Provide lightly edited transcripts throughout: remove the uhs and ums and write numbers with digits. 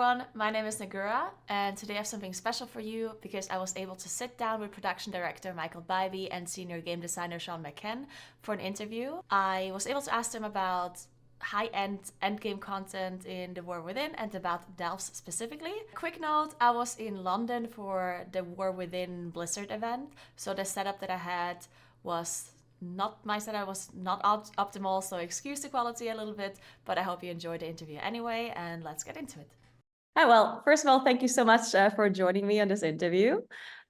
everyone, my name is Naguura, and today I have something special for you because I was able to sit down with production director Michael Bybee and senior game designer Sean McCann for an interview. I was able to ask them about high-end endgame content in The War Within and about Delves specifically. Quick note, I was in London for the War Within Blizzard event, so the setup that I had was not my setup was not optimal, so excuse the quality a little bit, but I hope you enjoyed the interview anyway, and let's get into it. Hi, well, first of all, thank you so much for joining me on this interview.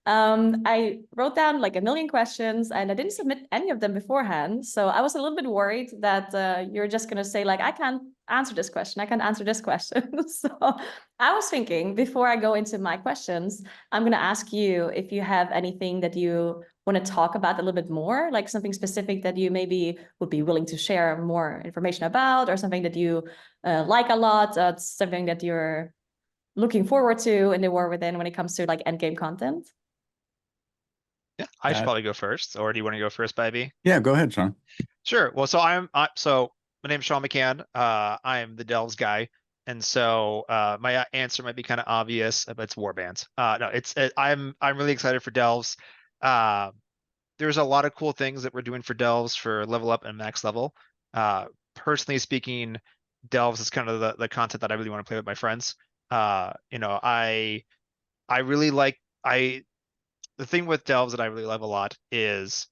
I wrote down like a million questions and I didn't submit any of them beforehand. So I was a little bit worried that you're just going to say like, I can't answer this question. I can't answer this question. So I was thinking before I go into my questions, I'm going to ask you if you have anything that you want to talk about a little bit more, like something specific that you maybe would be willing to share more information about, or something that you like a lot, something that you're looking forward to in the War Within when it comes to like endgame content. Yeah, I should probably go first, or do you want to go first, Bybee? Yeah, go ahead, Sean. Sure. Well, so my name's Sean McCann. I'm the Delves guy, and so my answer might be kind of obvious, but it's warbands. No, I'm really excited for Delves. There's a lot of cool things that we're doing for Delves for level up and max level. Personally speaking, Delves is kind of the content that I really want to play with my friends. I really like the thing with Delves that I really love a lot is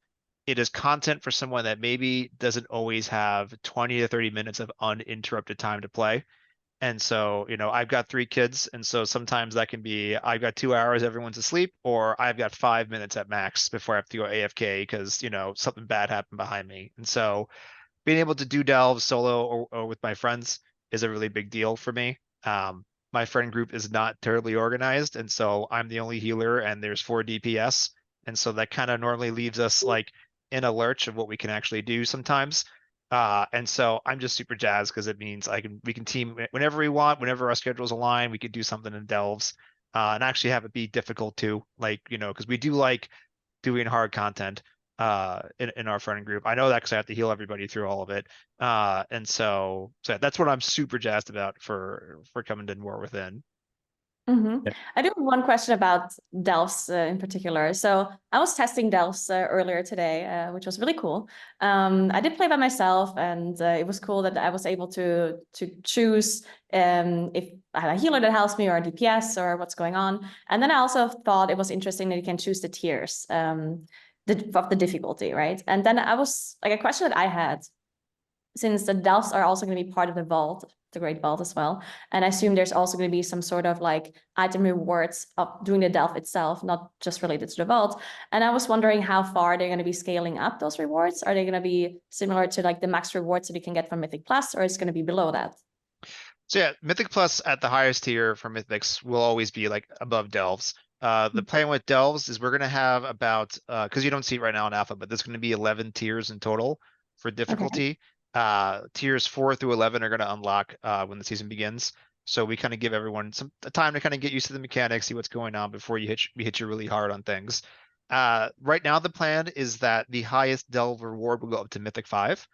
it is content for someone that maybe doesn't always have 20 to 30 minutes of uninterrupted time to play. And so, I've got 3 kids, and so sometimes that can be I've got 2 hours, everyone's asleep, or I've got 5 minutes at max before I have to go AFK because, something bad happened behind me. And so being able to do Delves solo or with my friends is a really big deal for me. My friend group is not terribly organized, and so I'm the only healer, and there's 4 DPS, and so that kind of normally leaves us like in a lurch of what we can actually do sometimes. And so I'm just super jazzed because it means we can team whenever we want, whenever our schedules align, we could do something in Delves, and actually have it be difficult too, like because we do like doing hard content in our friend group. I know that because I have to heal everybody through all of it. And so that's what I'm super jazzed about for coming to War Within. Mm-hmm. I do have one question about Delves in particular. So I was testing Delves earlier today, which was really cool. I did play by myself, and it was cool that I was able to choose if I have a healer that helps me or a DPS or what's going on. And then I also thought it was interesting that you can choose the tiers of the difficulty, right? And then I was like, a question that I had, since the Delves are also going to be part of the vault, the Great Vault as well. And I assume there's also going to be some sort of like item rewards of doing the Delve itself, not just related to the vault. And I was wondering how far they're going to be scaling up those rewards. Are they going to be similar to like the max rewards that you can get from Mythic Plus, or is it going to be below that? So yeah, Mythic Plus at the highest tier for Mythics will always be like above Delves. The plan with Delves is we're going to have about, because you don't see it right now in Alpha, but there's going to be 11 tiers in total for difficulty. Okay. Tiers 4 through 11 are going to unlock when the season begins. So we kind of give everyone some time to kind of get used to the mechanics, see what's going on before we hit you really hard on things. Right now, the plan is that the highest Delve reward will go up to Mythic 5.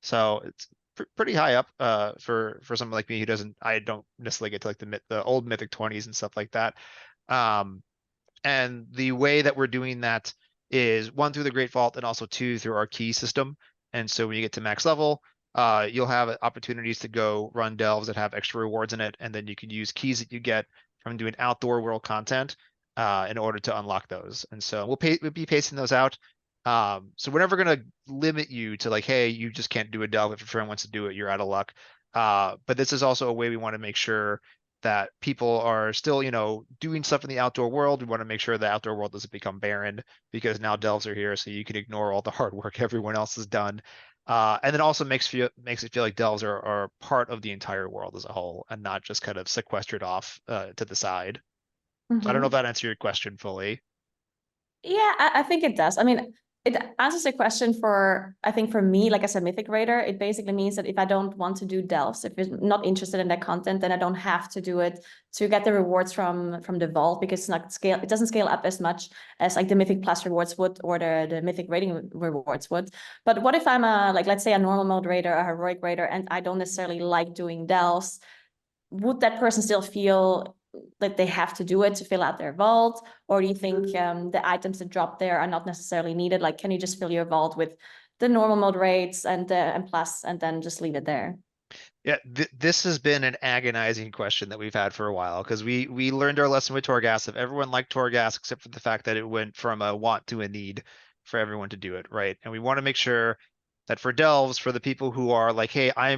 So it's pretty high up for someone like me who I don't necessarily get to like the old Mythic 20s and stuff like that. And the way that we're doing that is 1 through the Great Vault and also 2 through our key system. And so when you get to max level, you'll have opportunities to go run Delves that have extra rewards in it, and then you can use keys that you get from doing outdoor world content in order to unlock those. And so we'll be pacing those out. So we're never going to limit you to like, hey, you just can't do a Delve. If your friend wants to do it, you're out of luck. But this is also a way we want to make sure that people are still, doing stuff in the outdoor world. We want to make sure the outdoor world doesn't become barren, because now Delves are here, so you can ignore all the hard work everyone else has done. And then also makes it feel like Delves are part of the entire world as a whole and not just kind of sequestered off to the side. Mm-hmm. So I don't know if that answered your question fully. Yeah, I think it does. I mean, it answers the question I think for me, like as a Mythic Raider, it basically means that if I don't want to do Delves, if you're not interested in that content, then I don't have to do it to get the rewards from the vault, because it doesn't scale up as much as like the Mythic Plus rewards would, or the Mythic rating rewards would. But what if I'm let's say a normal mode raider, a heroic raider, and I don't necessarily like doing Delves? would that person still feel that they have to do it to fill out their vault? Or do you think the items that drop there are not necessarily needed? Like, can you just fill your vault with the normal mod rates and plus, and then just leave it there? Yeah, this has been an agonizing question that we've had for a while because we learned our lesson with Torghast. If everyone liked Torghast except for the fact that it went from a want to a need for everyone to do it, right? And we want to make sure that for delves, for the people who are like, hey, I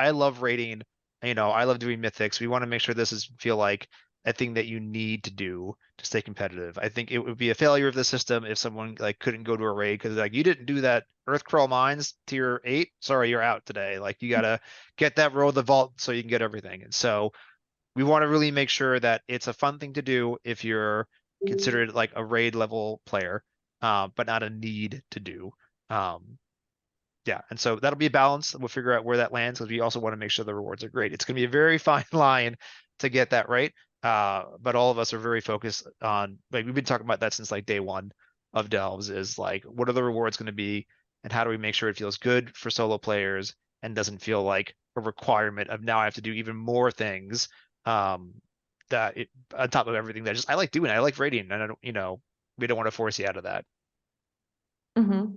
love raiding, I love doing mythics. We want to make sure this is feel like a thing that you need to do to stay competitive. I think it would be a failure of the system if someone like couldn't go to a raid because like you didn't do that Earthcrawl Mines tier 8. Sorry, you're out today. Like you gotta get that row of the vault so you can get everything. And so we want to really make sure that it's a fun thing to do if you're considered like a raid level player, but not a need to do. Um, yeah, and so that'll be a balance. We'll figure out where that lands because we also want to make sure the rewards are great. It's going to be a very fine line to get that right. But all of us are very focused on like we've been talking about that since like day one of Delves is like what are the rewards going to be and how do we make sure it feels good for solo players and doesn't feel like a requirement of now I have to do even more things um that it on top of everything that just I like doing. I like raiding and I don't, we don't want to force you out of that. Mm-hmm.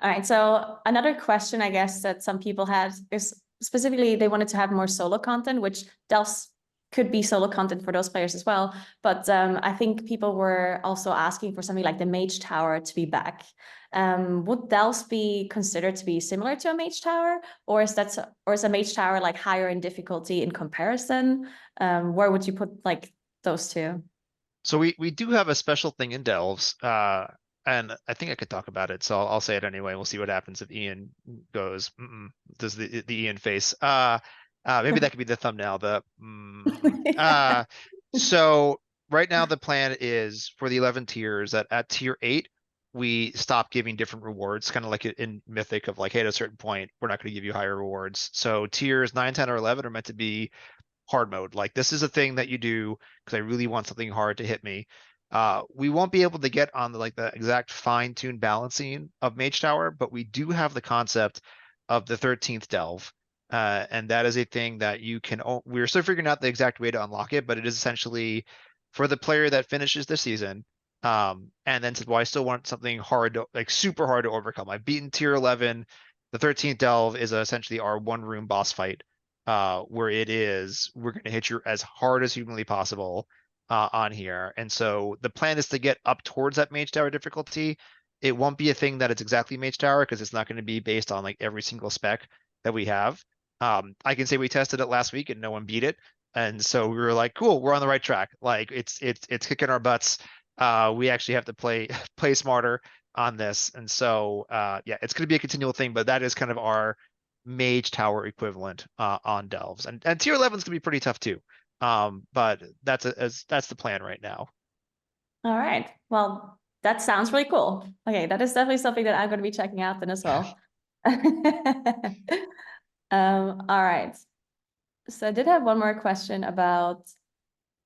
All right. So another question, I guess, that some people had is specifically they wanted to have more solo content, which Delphs could be solo content for those players as well. But I think people were also asking for something like the Mage Tower to be back. Would Delphs be considered to be similar to a Mage Tower, or is a Mage Tower like higher in difficulty in comparison? Where would you put like those two? So we do have a special thing in Delves, and I think I could talk about it, so I'll say it anyway. We'll see what happens if Ian goes. Does the Ian face? Maybe that could be the thumbnail. So right now the plan is for the 11 tiers that at tier 8 we stop giving different rewards, kind of like in Mythic of like, hey, at a certain point we're not going to give you higher rewards. So tiers 9, 10, or 11 are meant to be hard mode. Like this is a thing that you do because I really want something hard to hit me. We won't be able to get on the exact fine-tuned balancing of Mage Tower, but we do have the concept of the 13th Delve. And that is a thing that you can, we're still figuring out the exact way to unlock it, but it is essentially for the player that finishes the season, and then said, well, I still want something hard to, like super hard to overcome. I've beaten tier 11. The 13th Delve is essentially our one room boss fight where we're going to hit you as hard as humanly possible on here. And so the plan is to get up towards that Mage Tower difficulty. It won't be a thing that it's exactly Mage Tower because it's not going to be based on like every single spec that we have. I can say we tested it last week and no one beat it. And so we were like, cool, we're on the right track. Like it's kicking our butts. We actually have to play smarter on this. And so yeah, it's going to be a continual thing, but that is kind of our Mage Tower equivalent on Delves. And tier 11 is gonna be pretty tough too. But that's the plan right now. All right. Well, that sounds really cool. Okay, that is definitely something that I'm going to be checking out then as well. All right. So I did have one more question about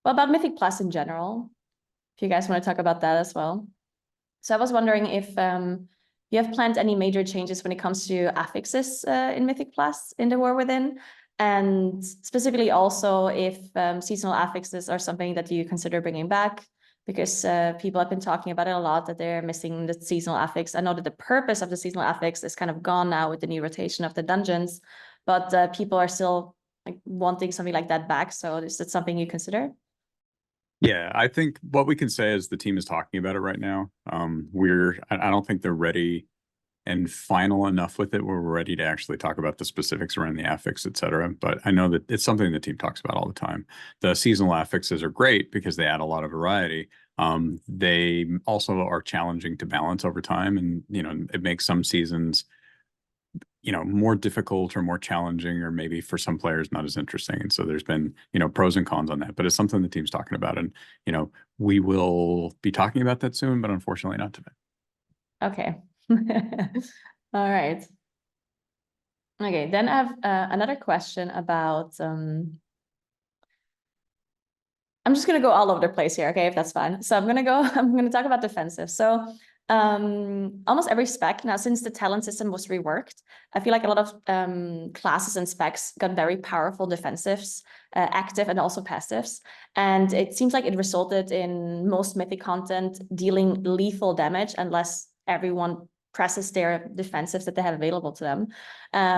Mythic Plus in general, if you guys want to talk about that as well. So I was wondering if you have planned any major changes when it comes to affixes in Mythic Plus in the War Within, and specifically also if seasonal affixes are something that you consider bringing back, because people have been talking about it a lot that they're missing the seasonal affix. I know that the purpose of the seasonal affix is kind of gone now with the new rotation of the dungeons, but people are still like wanting something like that back. So is that something you consider? Yeah, I think what we can say is the team is talking about it right now. I don't think they're ready and final enough with it where we're ready to actually talk about the specifics around the affix, et cetera. But I know that it's something the team talks about all the time. The seasonal affixes are great because they add a lot of variety. They also are challenging to balance over time, and it makes some seasons more difficult or more challenging, or maybe for some players not as interesting. And so there's been pros and cons on that, but it's something the team's talking about, and we will be talking about that soon, but unfortunately not today. Okay. All right. Okay, then I have another question about I'm just gonna go all over the place here, okay, if that's fine. So I'm gonna talk about defensive. So Almost every spec now, since the talent system was reworked, I feel like a lot of classes and specs got very powerful defensives, active and also passives. And it seems like it resulted in most Mythic content dealing lethal damage unless everyone presses their defensives that they have available to them,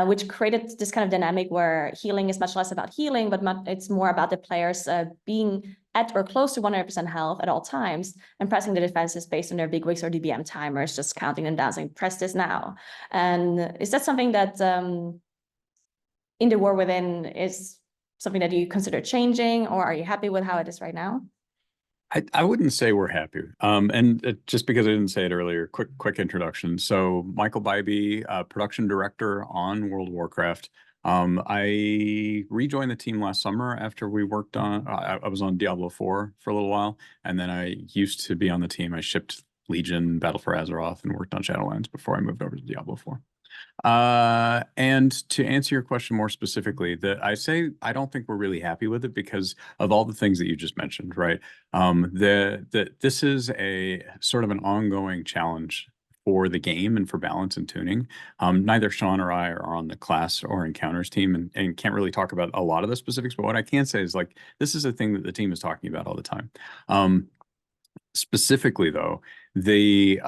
which created this kind of dynamic where healing is much less about healing, but it's more about the players being at or close to 100% health at all times and pressing the defenses based on their big wigs or DBM timers, just counting them down, saying, press this now. And is that something that in the War Within is something that you consider changing, or are you happy with how it is right now? I wouldn't say we're happy. Just because I didn't say it earlier, quick introduction. So Michael Bybee, production director on World of Warcraft. I rejoined the team last summer after we worked on, I was on Diablo 4 for a little while, and then I used to be on the team. I shipped Legion, Battle for Azeroth, and worked on Shadowlands before I moved over to Diablo 4. And to answer your question more specifically, that I say I don't think we're really happy with it because of all the things that you just mentioned, right? This is a sort of an ongoing challenge for the game and for balance and tuning. Neither Sean or I are on the class or encounters team and can't really talk about a lot of the specifics, but what I can say is like this is a thing that the team is talking about all the time. Specifically though, the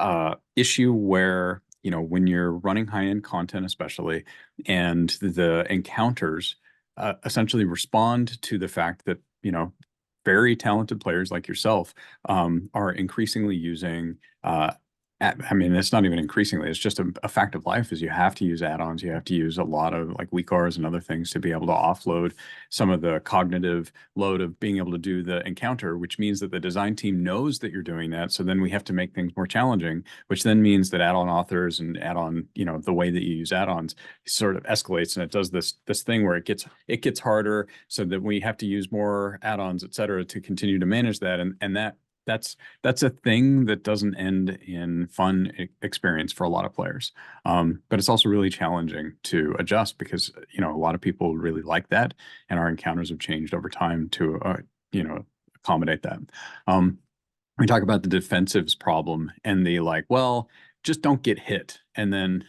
issue where when you're running high-end content, especially, and the encounters essentially respond to the fact that, very talented players like yourself are increasingly using I mean, it's not even increasingly, it's just a fact of life is you have to use add-ons. You have to use a lot of like weak Rs and other things to be able to offload some of the cognitive load of being able to do the encounter, which means that the design team knows that you're doing that. So then we have to make things more challenging, which then means that add-on authors and add-on, the way that you use add-ons sort of escalates, and it does this thing where it gets harder so that we have to use more add-ons, et cetera, to continue to manage that. And that's a thing that doesn't end in fun experience for a lot of players. But it's also really challenging to adjust because, a lot of people really like that, and our encounters have changed over time to, accommodate that. We talk about the defensives problem and the like, well, just don't get hit. And then,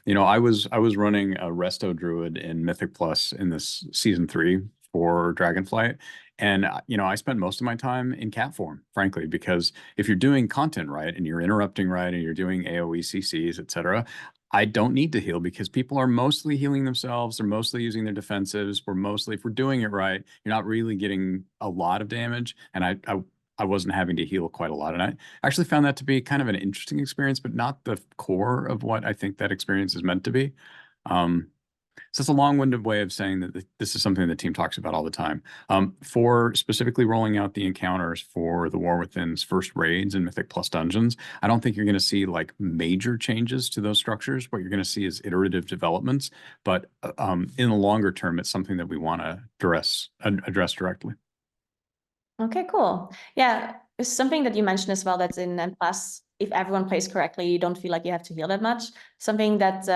I was running a Resto Druid in Mythic Plus in this season 3 for Dragonflight. And, I spent most of my time in cat form, frankly, because if you're doing content right and you're interrupting right and you're doing AoE CCs, et cetera, I don't need to heal because people are mostly healing themselves. They're mostly using their defensives. If we're doing it right, you're not really getting a lot of damage. And I wasn't having to heal quite a lot. And I actually found that to be kind of an interesting experience, but not the core of what I think that experience is meant to be. So it's a long-winded way of saying that this is something the team talks about all the time. For specifically rolling out the encounters for the War Within's first raids and Mythic Plus dungeons, I don't think you're going to see like major changes to those structures. What you're going to see is iterative developments, but in the longer term, it's something that we want to address directly. Okay, cool. Yeah, it's something that you mentioned as well that's in M+. If everyone plays correctly, you don't feel like you have to heal that much. Something that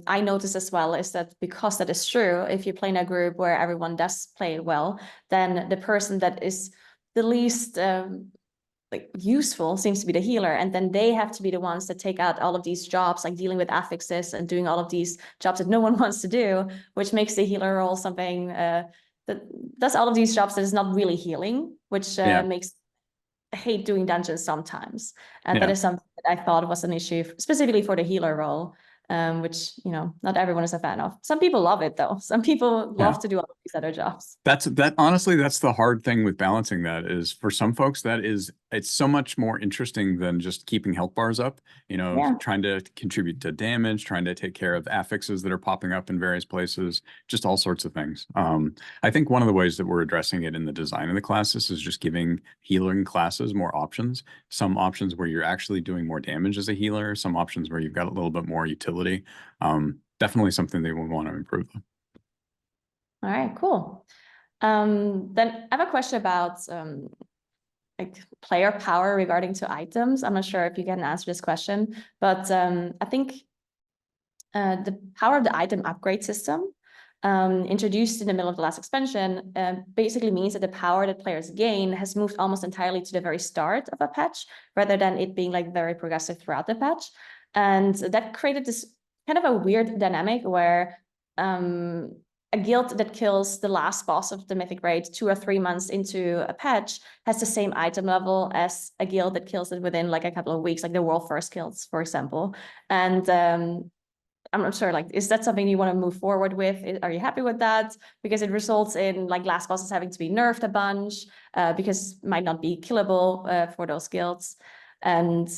I noticed as well is that because that is true, if you play in a group where everyone does play well, then the person that is the least useful seems to be the healer, and then they have to be the ones that take out all of these jobs, like dealing with affixes and doing all of these jobs that no one wants to do, which makes the healer role something that does all of these jobs that is not really healing, which makes hate doing dungeons sometimes. And that is something that I thought was an issue specifically for the healer role, which, not everyone is a fan of. Some people love it though. Some people love to do all these other jobs. Honestly, that's the hard thing with balancing that is for some folks, it's so much more interesting than just keeping health bars up, trying to contribute to damage, trying to take care of affixes that are popping up in various places, just all sorts of things. I think one of the ways that we're addressing it in the design of the classes is just giving healing classes more options. Some options where you're actually doing more damage as a healer, some options where you've got a little bit more utility. Definitely something they would want to improve. All right, cool. Then I have a question about like player power regarding to items. I'm not sure if you can answer this question, but I think the power of the item upgrade system introduced in the middle of the last expansion, basically means that the power that players gain has moved almost entirely to the very start of a patch, rather than it being like very progressive throughout the patch. And that created this kind of a weird dynamic where a guild that kills the last boss of the Mythic raid 2 or 3 months into a patch has the same item level as a guild that kills it within like a couple of weeks, like the World First Kills, for example. And I'm not sure, like, is that something you want to move forward with? Are you happy with that? Because it results in like last bosses having to be nerfed a bunch because might not be killable for those guilds. And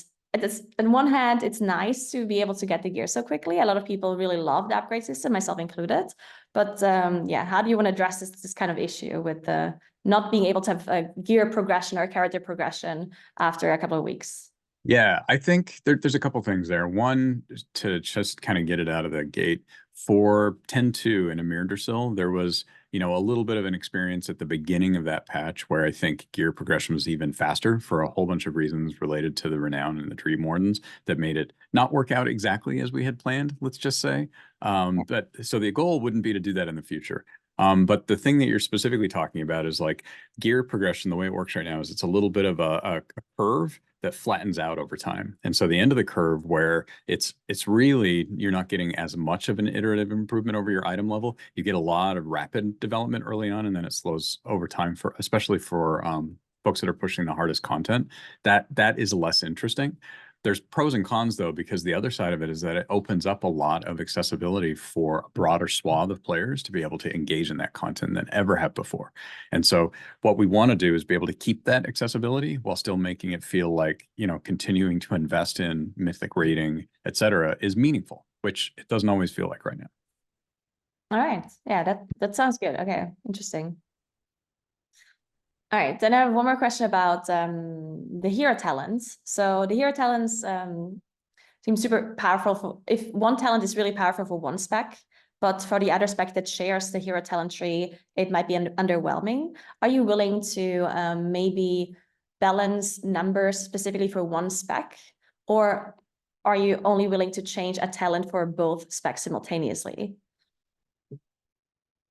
on one hand, it's nice to be able to get the gear so quickly. A lot of people really love the upgrade system, myself included. But yeah, how do you want to address this kind of issue with not being able to have a gear progression or character progression after a couple of weeks? Yeah, I think there's a couple things there. One, to just kind of get it out of the gate, for 10.2 in Amir Dursil, there was, a little bit of an experience at the beginning of that patch where I think gear progression was even faster for a whole bunch of reasons related to the Renown and the Dream Wardens that made it not work out exactly as we had planned, let's just say. But so the goal wouldn't be to do that in the future. But the thing that you're specifically talking about is like gear progression. The way it works right now is it's a little bit of a curve that flattens out over time. And so the end of the curve where it's really, you're not getting as much of an iterative improvement over your item level. You get a lot of rapid development early on, and then it slows over time for, especially for folks that are pushing the hardest content. That is less interesting. There's pros and cons though, because the other side of it is that it opens up a lot of accessibility for a broader swath of players to be able to engage in that content than ever have before. And so what we want to do is be able to keep that accessibility while still making it feel like, continuing to invest in Mythic rating, et cetera, is meaningful, which it doesn't always feel like right now. All right. Yeah, that sounds good. Okay, interesting. All right, then I have one more question about the hero talents. So the hero talents seem super powerful if one talent is really powerful for one spec, but for the other spec that shares the hero talent tree, it might be underwhelming. Are you willing to maybe balance numbers specifically for one spec, or are you only willing to change a talent for both specs simultaneously?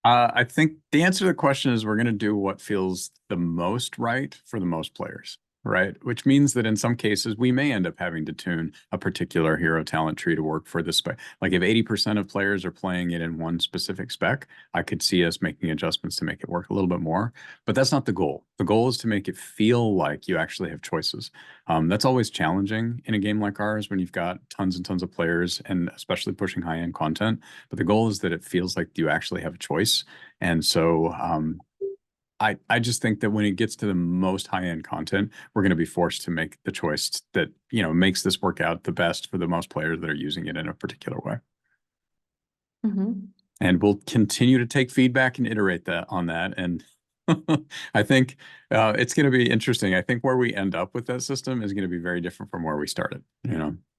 I think the answer to the question is we're going to do what feels the most right for the most players, right? Which means that in some cases, we may end up having to tune a particular hero talent tree to work for the spec. Like if 80% of players are playing it in one specific spec, I could see us making adjustments to make it work a little bit more. But that's not the goal. The goal is to make it feel like you actually have choices. That's always challenging in a game like ours when you've got tons and tons of players and especially pushing high-end content. But the goal is that it feels like you actually have a choice. And so I just think that when it gets to the most high-end content, we're going to be forced to make the choice that, makes this work out the best for the most players that are using it in a particular way. Mm-hmm. And we'll continue to take feedback and iterate on that. And I think it's going to be interesting. I think where we end up with that system is going to be very different from where we started,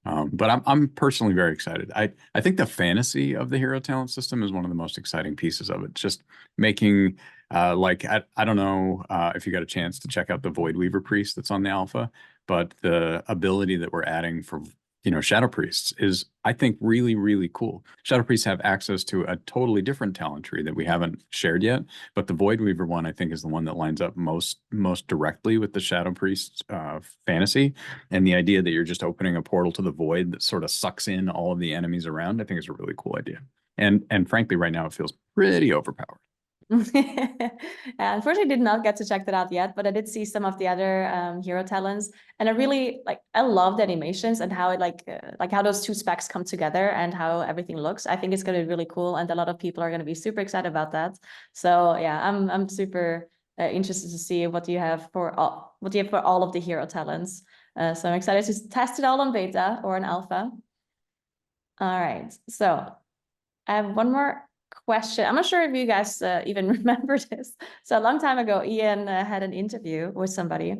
But I'm personally very excited. I think the fantasy of the hero talent system is one of the most exciting pieces of it. Just making I don't know if you got a chance to check out the Void Weaver Priest that's on the alpha, but the ability that we're adding for Shadow Priests is, I think, really, really cool. Shadow Priests have access to a totally different talent tree that we haven't shared yet, but the Void Weaver one, I think, is the one that lines up most directly with the Shadow Priest fantasy. And the idea that you're just opening a portal to the void that sort of sucks in all of the enemies around, I think is a really cool idea. And frankly, right now, it feels pretty overpowered. Unfortunately, did not get to check that out yet, but I did see some of the other hero talents, and I love the animations and how it how those two specs come together and how everything looks. I think it's going to be really cool, and a lot of people are going to be super excited about that. So yeah, I'm super interested to see what you have for all of the hero talents. So I'm excited to test it all on beta or in alpha. All right, so I have one more question. I'm not sure if you guys even remember this. So a long time ago, Ian had an interview with somebody,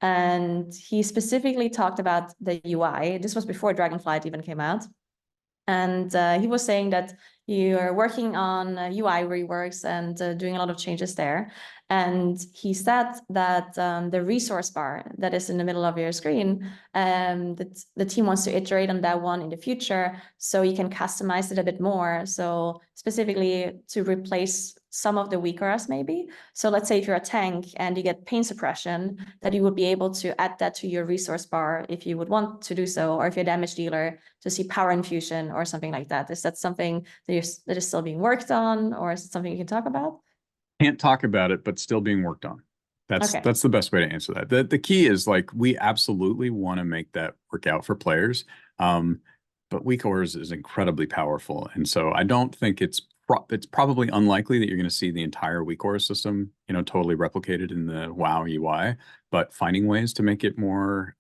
and he specifically talked about the UI. This was before Dragonflight even came out. And he was saying that you are working on UI reworks and doing a lot of changes there. And he said that the resource bar that is in the middle of your screen, that the team wants to iterate on that one in the future, so you can customize it a bit more. So specifically to replace some of the weak auras maybe. So let's say if you're a tank and you get pain suppression, that you would be able to add that to your resource bar if you would want to do so, or if you're a damage dealer to see power infusion or something like that. Is that something that is still being worked on, or is it something you can talk about? Can't talk about it, but still being worked on. That's the best way to answer that. The key is like we absolutely want to make that work out for players. But weak auras is incredibly powerful. And so I don't think it's probably unlikely that you're going to see the entire weak aura system, totally replicated in the WoW UI, but finding ways to make it more,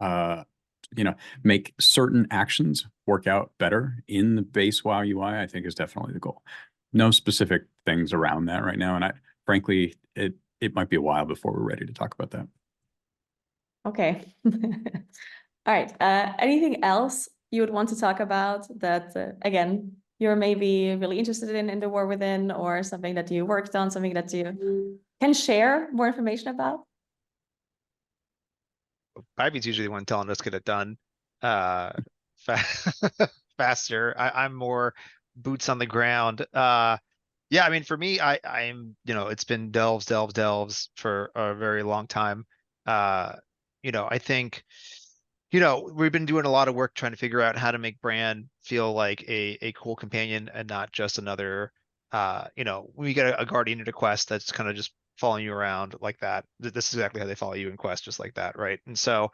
make certain actions work out better in the base WoW UI, I think is definitely the goal. No specific things around that right now. And frankly, it might be a while before we're ready to talk about that. Okay. All right. Anything else you would want to talk about that, again, you're maybe really interested in the War Within, or something that you worked on, something that you can share more information about? Ivy's usually the one telling us get it done faster. I'm more boots on the ground. Yeah, I mean, for me, I'm, it's been delves for a very long time. I think, we've been doing a lot of work trying to figure out how to make Bran feel like a cool companion and not just another, we get a guardian in a quest that's kind of just following you around like that. This is exactly how they follow you in quest, just like that, right? And so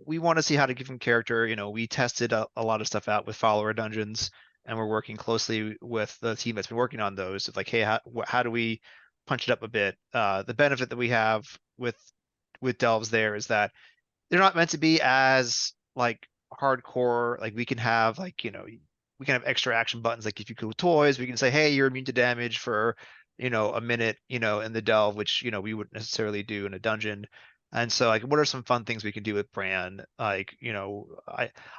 we want to see how to give him character. We tested a lot of stuff out with follower dungeons, and we're working closely with the team that's been working on those. It's like, hey, how do we punch it up a bit? The benefit that we have with delves there is that they're not meant to be as like hardcore. Like we can have we can have extra action buttons. Like if you kill toys, we can say, hey, you're immune to damage for a minute in the delve, which we wouldn't necessarily do in a dungeon. And so like, what are some fun things we can do with Bran? Like,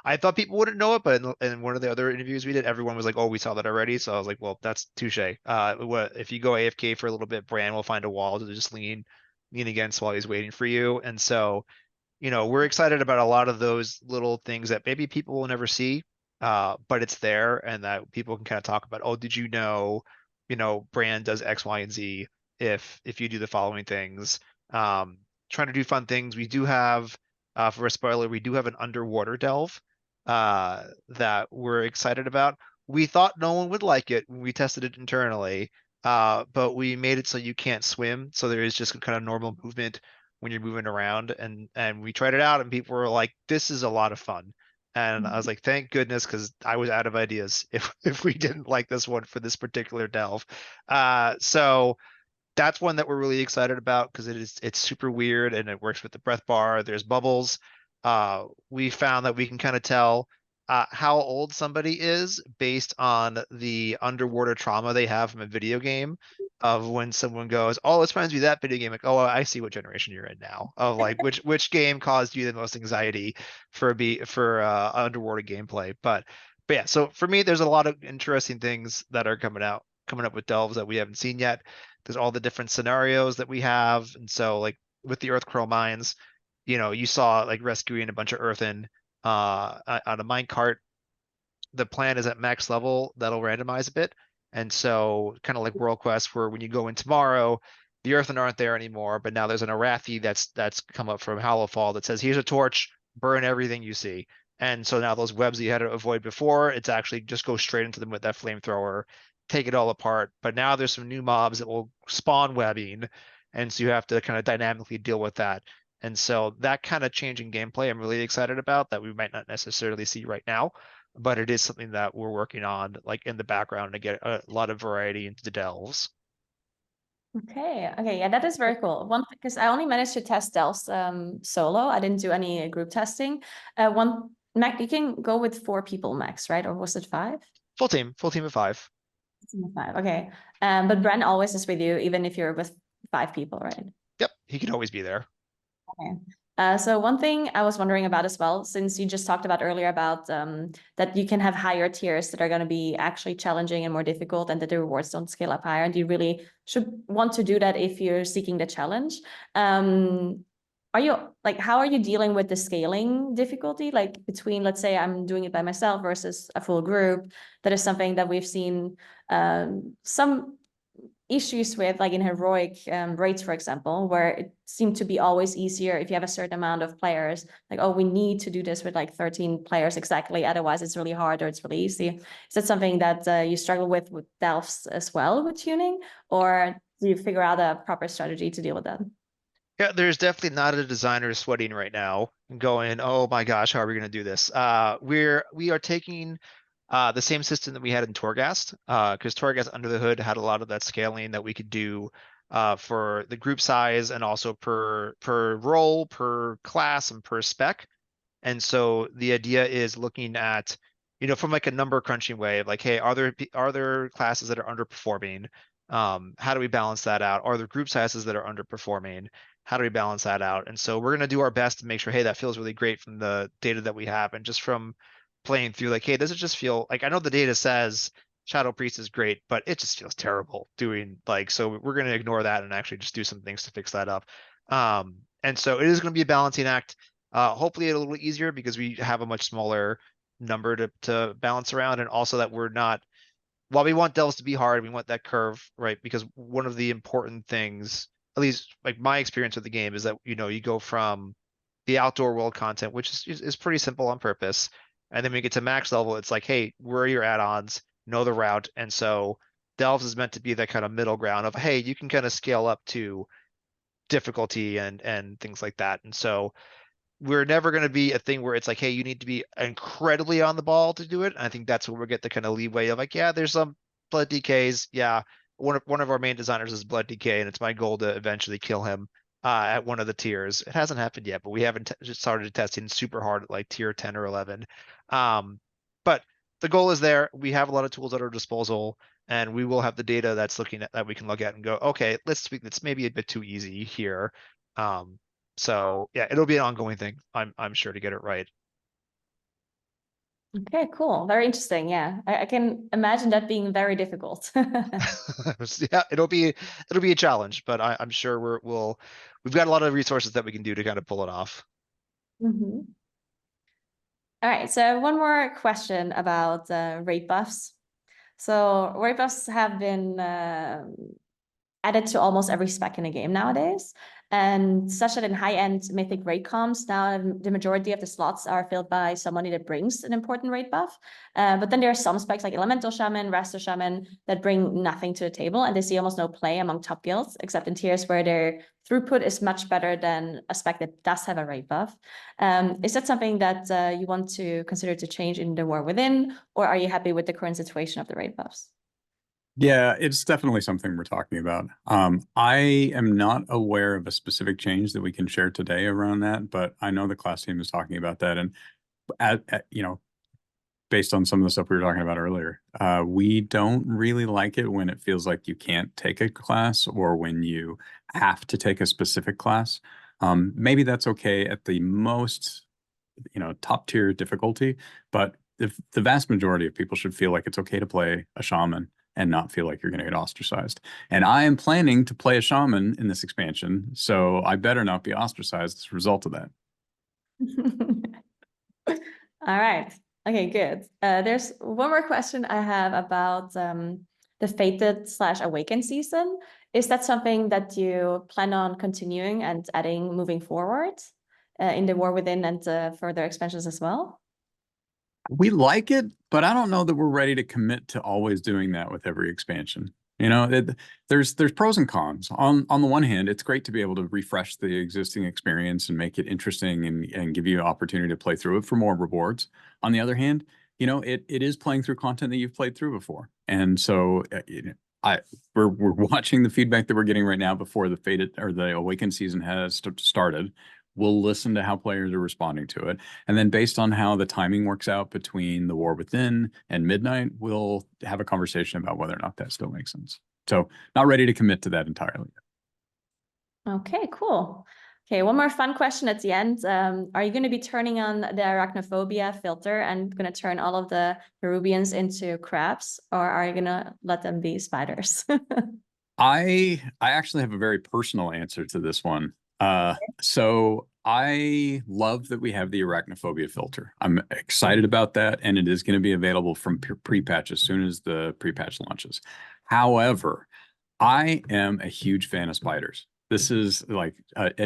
I thought people wouldn't know it, but in one of the other interviews we did, everyone was like, oh, we saw that already. So I was like, well, that's touche. If you go AFK for a little bit, Bran will find a wall to just lean against while he's waiting for you. And so, we're excited about a lot of those little things that maybe people will never see, but it's there, and that people can kind of talk about, oh, did you know, Bran does X, Y, and Z if you do the following things. Trying to do fun things. We do have, for a spoiler, we do have an underwater delve that we're excited about. We thought no one would like it when we tested it internally, but we made it so you can't swim, so there is just kind of normal movement when you're moving around, and we tried it out, and people were like, this is a lot of fun. And I was like, thank goodness, because I was out of ideas if we didn't like this one for this particular delve. So that's one that we're really excited about because it's super weird and it works with the breath bar. There's bubbles. We found that we can kind of tell how old somebody is based on the underwater trauma they have from a video game, of when someone goes, oh, this reminds me of that video game. Like, oh, I see what generation you're in now. Of like which game caused you the most anxiety for underwater gameplay. But yeah, so for me, there's a lot of interesting things that are coming up with delves that we haven't seen yet. There's all the different scenarios that we have. And so like with the Earth Curl mines, you saw like rescuing a bunch of earthen on a mine cart. The plan is at max level, that'll randomize a bit. And so kind of like World Quest, where when you go in tomorrow, the earthen aren't there anymore, but now there's an Arathi that's come up from Hallowfall that says, here's a torch, burn everything you see. And so now those webs you had to avoid before, it's actually just go straight into them with that flamethrower, take it all apart. But now there's some new mobs that will spawn webbing, and so you have to kind of dynamically deal with that. And so that kind of change in gameplay I'm really excited about, that we might not necessarily see right now, but it is something that we're working on like in the background to get a lot of variety into the delves. Okay, yeah, that is very cool. One, because I only managed to test delves solo. I didn't do any group testing. Mac, you can go with 4 people max, right? Or was it 5? Full team of 5. Team of 5, okay. But Bran always is with you, even if you're with 5 people, right? Yep, he can always be there. Okay. So one thing I was wondering about as well, since you just talked about earlier about that you can have higher tiers that are going to be actually challenging and more difficult, and that the rewards don't scale up higher, and you really should want to do that if you're seeking the challenge. Are you like, how are you dealing with the scaling difficulty? Like between, let's say I'm doing it by myself versus a full group. That is something that we've seen some issues with, like in heroic raids, for example, where it seemed to be always easier if you have a certain amount of players, like, oh, we need to do this with like 13 players exactly, otherwise it's really hard or it's really easy. Is that something that you struggle with Delphs as well with tuning, or do you figure out a proper strategy to deal with that? Yeah, there's definitely not a designer sweating right now and going, oh my gosh, how are we going to do this? We are taking the same system that we had in Torghast, because Torghast under the hood had a lot of that scaling that we could do for the group size and also per role, per class, and per spec. And so the idea is looking at, from like a number crunching way of like, hey, are there classes that are underperforming? How do we balance that out? Are there group sizes that are underperforming? How do we balance that out? And so we're going to do our best to make sure, hey, that feels really great from the data that we have, and just from playing through, like, hey, does it just feel like, I know the data says Shadow Priest is great, but it just feels terrible doing, like, so we're going to ignore that and actually just do some things to fix that up. And so it is going to be a balancing act. Hopefully a little easier because we have a much smaller number to balance around, and also that we're not, while we want delves to be hard, we want that curve, right? Because one of the important things, at least like my experience with the game, is that you go from the outdoor world content, which is pretty simple on purpose, and then when you get to max level, it's like, hey, where are your add-ons? Know the route. And so delves is meant to be that kind of middle ground of, hey, you can kind of scale up to difficulty and things like that. And so we're never going to be a thing where it's like, hey, you need to be incredibly on the ball to do it. And I think that's where we get the kind of leeway of like, yeah, there's some blood DKs. Yeah. One of our main designers is blood DK, and it's my goal to eventually kill him at one of the tiers. It hasn't happened yet, but we haven't just started testing super hard at like tier 10 or 11. But the goal is there. We have a lot of tools at our disposal, and we will have the data that's looking at that we can look at and go, okay, let's tweak this, maybe a bit too easy here. So yeah, it'll be an ongoing thing. I'm sure to get it right. Okay, cool. Very interesting. Yeah, I can imagine that being very difficult. Yeah, it'll be a challenge, but I'm sure we've got a lot of resources that we can do to kind of pull it off. Mhm. All right, so one more question about raid buffs. So raid buffs have been added to almost every spec in a game nowadays. And such that in high-end Mythic raid comps, now the majority of the slots are filled by somebody that brings an important raid buff. But then there are some specs like Elemental Shaman, Raster Shaman that bring nothing to the table, and they see almost no play among top guilds, except in tiers where their throughput is much better than a spec that does have a raid buff. Is that something that you want to consider to change in the War Within, or are you happy with the current situation of the raid buffs? Yeah, it's definitely something we're talking about. I am not aware of a specific change that we can share today around that, but I know the class team is talking about that. And based on some of the stuff we were talking about earlier, we don't really like it when it feels like you can't take a class or when you have to take a specific class. Maybe that's okay at the most, top tier difficulty, but the vast majority of people should feel like it's okay to play a shaman and not feel like you're going to get ostracized. And I am planning to play a shaman in this expansion, so I better not be ostracized as a result of that. All right. Okay, good. There's one more question I have about the Fated/Awakened season. Is that something that you plan on continuing and adding moving forward in the War Within and further expansions as well? We like it, but I don't know that we're ready to commit to always doing that with every expansion. There's pros and cons. On the one hand, it's great to be able to refresh the existing experience and make it interesting and give you an opportunity to play through it for more rewards. On the other hand, it is playing through content that you've played through before. And so we're watching the feedback that we're getting right now before the Fated or the Awakened season has started. We'll listen to how players are responding to it. And then based on how the timing works out between the War Within and Midnight, we'll have a conversation about whether or not that still makes sense. So not ready to commit to that entirely. Okay, cool. Okay, one more fun question at the end. Are you going to be turning on the Arachnophobia filter and going to turn all of the Peruvians into crabs, or are you going to let them be spiders? I actually have a very personal answer to this one. So I love that we have the Arachnophobia filter. I'm excited about that, and it is going to be available from pre-patch as soon as the pre-patch launches. However, I am a huge fan of spiders. This is like,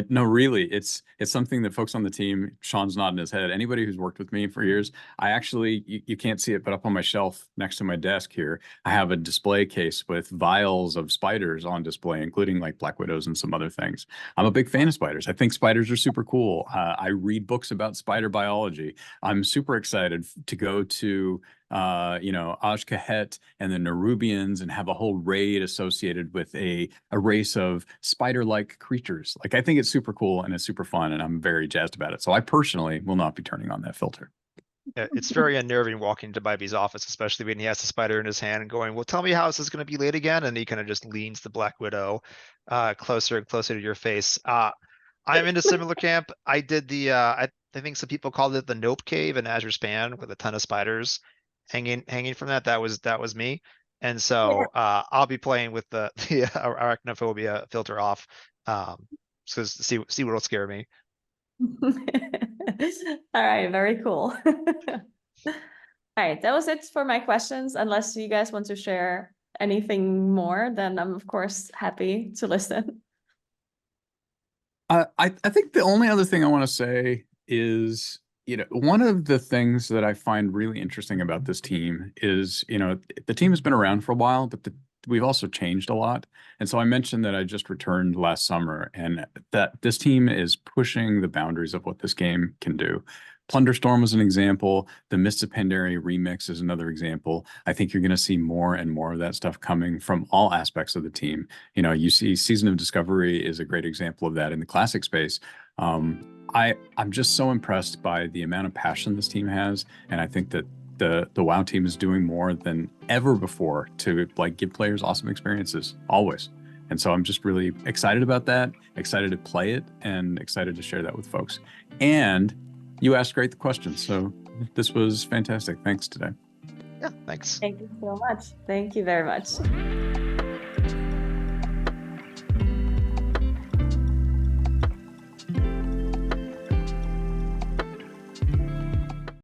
no, really, it's something that folks on the team, Sean's nodding his head. Anybody who's worked with me for years, I actually, you can't see it, but up on my shelf next to my desk here, I have a display case with vials of spiders on display, including like black widows and some other things. I'm a big fan of spiders. I think spiders are super cool. I read books about spider biology. I'm super excited to go to Ajkahet and the Nerubians and have a whole raid associated with a race of spider-like creatures. Like, I think it's super cool and it's super fun, and I'm very jazzed about it. So I personally will not be turning on that filter. Yeah, it's very unnerving walking to Bybie's office, especially when he has the spider in his hand and going, well, tell me how this is going to be late again. And he kind of just leans the Black Widow closer and closer to your face. I'm in a similar camp. I did the, I think some people called it the Nope Cave in Azure Span with a ton of spiders hanging from that. That was me. And so I'll be playing with the Arachnophobia filter off, so see what'll scare me. All right, very cool. All right, that was it for my questions. Unless you guys want to share anything more, then I'm of course happy to listen. I think the only other thing I want to say is, one of the things that I find really interesting about this team is, the team has been around for a while, but we've also changed a lot. And so I mentioned that I just returned last summer, and that this team is pushing the boundaries of what this game can do. Plunderstorm was an example. The Mists of Pandaria remix is another example. I think you're going to see more and more of that stuff coming from all aspects of the team. You see Season of Discovery is a great example of that in the classic space. I'm just so impressed by the amount of passion this team has, and I think that the WoW team is doing more than ever before to like give players awesome experiences always. And so I'm just really excited about that, excited to play it, and excited to share that with folks. And you asked great questions, so this was fantastic. Thanks today. Yeah, thanks. Thank you so much. Thank you very much.